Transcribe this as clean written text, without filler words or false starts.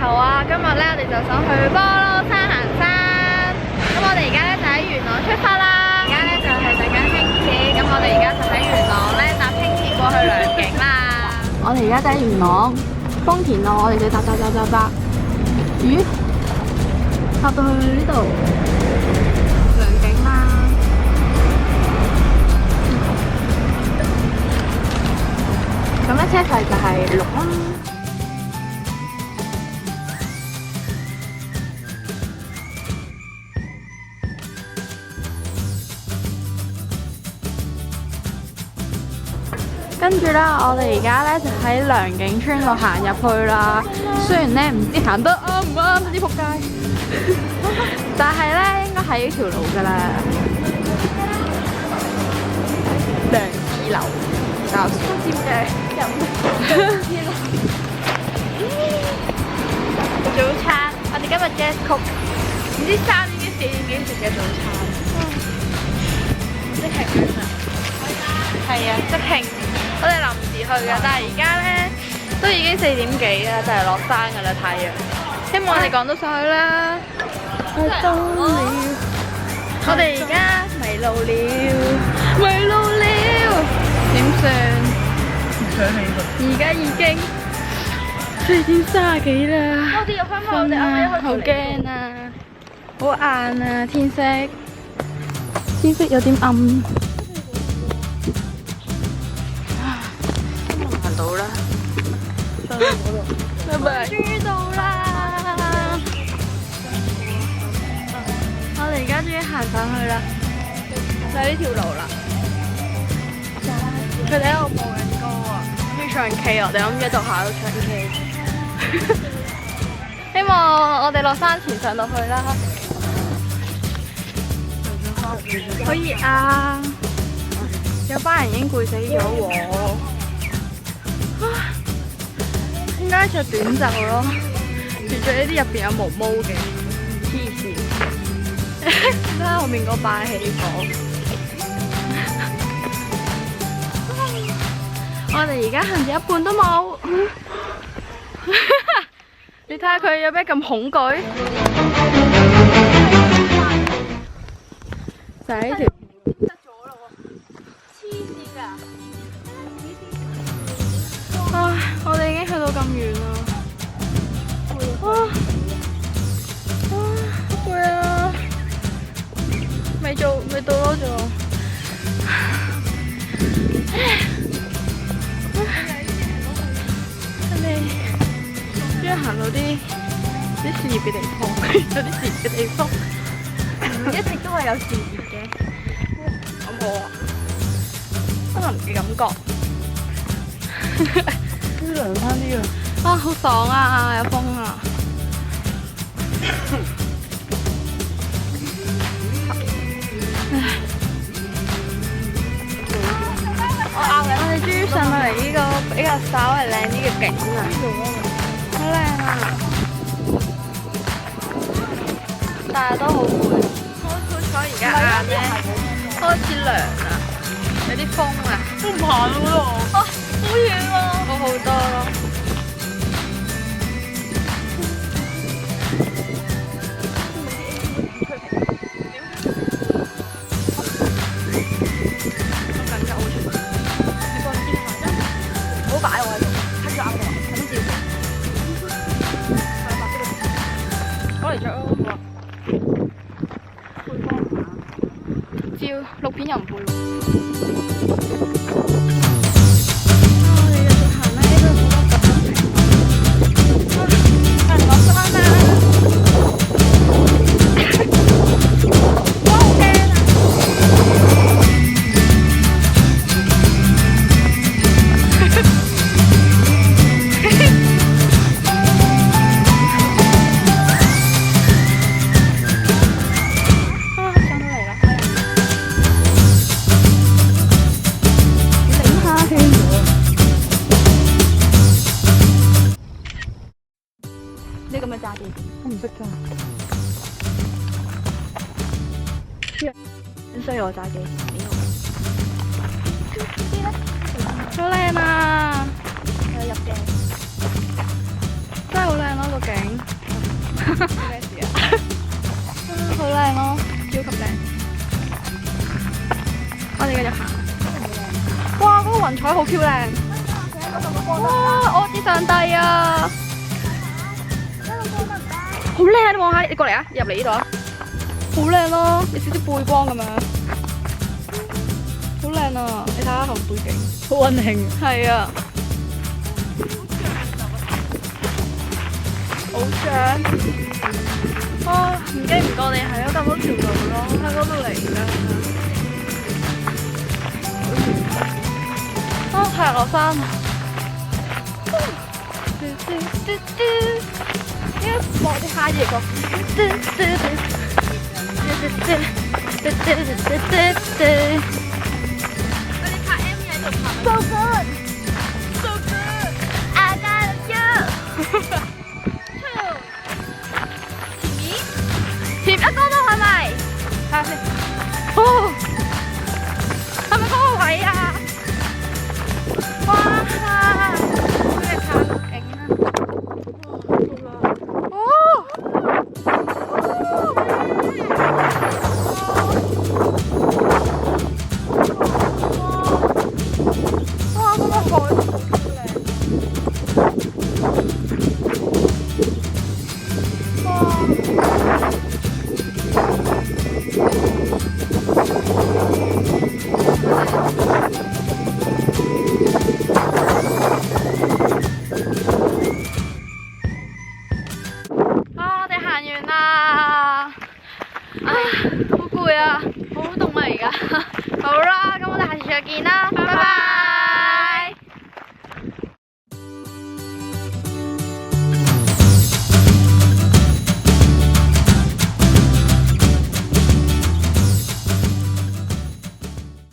頭啊！今日咧我哋就想去菠蘿山行山。咁我哋而家咧就喺元朗出發啦。而家咧就係等緊輕鐵，咁我哋而家就喺元朗咧搭輕鐵過去良景啦。我哋而家就喺元朗豐田路，我哋就搭。咦？搭到去呢度良景啦。咁咧車費就係6蚊。跟住啦，我哋而家咧就喺良景村度行入去啦。雖然咧唔知行得啱唔啱，啲仆街，但係咧應該係呢條路噶啦。良知樓，搞笑嘅早餐，我哋今日 Jazz Cook，唔知3點幾4點幾食嘅早餐，即興啊！係啊，即興。我哋臨時去嘅，但係而家咧都已經4點幾啦，就係落山噶啦太陽。希望我哋趕到上去啦。我到了，我哋而家迷路了，點算？而家已經4點30幾啦。我哋入去嘛，我哋啱啱好驚啊，好晏啊，天色有點暗。到啦，拜拜。終於到啦！我哋而家終於行上去啦，就係呢條路啦。佢哋喺度播緊歌啊，要唱 K 啊！我哋諗住喺度下度唱 K。希望我哋落山前上到去啦。好熱啊！有班人已經攰死咗喎。點解着短袖咯？着呢啲入邊有毛毛嘅，黐線！睇下後面個霸氣房。我哋而家行住一半都冇。你睇下佢有咩咁恐懼？就係呢條。我哋已經去到咁遠啦，好攰啊！未到咯，仲我哋終於行到啲事業嘅地方，有啲事業嘅地方，一直都係有事業嘅，我冇啊，森林嘅感覺。涼翻啲啊！啊，好爽啊，有風啊！我哋終於上到嚟呢個比較稍為靚啲嘅景啦，好靚啊！但係都好攰，好彩而家晏咧開始涼啦，有啲風啊！都唔行嗰度。好遠喎，好好多咯。好緊張，你過嚟見下先，唔好擺我喺度，睇住啱我，咁照。攞嚟着咯，好啊。照錄片又唔配喎。呢咁嘅炸電，我唔識㗎。咁所以我炸機，好靚啊！有入鏡，真係好靚咯個景。咩事啊？好靚咯，超級靚。我哋繼續行。哇！嗰個雲彩好 Q 靚。哇！我啲上帝啊！好靚啊！你望下，你過嚟啊！入嚟呢度啊！好靚咯，有少少背光咁樣。好靚啊！你睇下後背景。好溫馨。係啊。好想。啊！唔經唔覺你係咗咁多條路咯，喺嗰度嚟㗎。啊！係落山啊！望啲蝦嘢個。我哋拍 M 喺度拍。So good, so good. I got you. 甜一哥都係咪？睇下先。哦，係咪嗰個位啊？哇！咩卡好勁啊！哦！哇！嗰個海好靚。哇！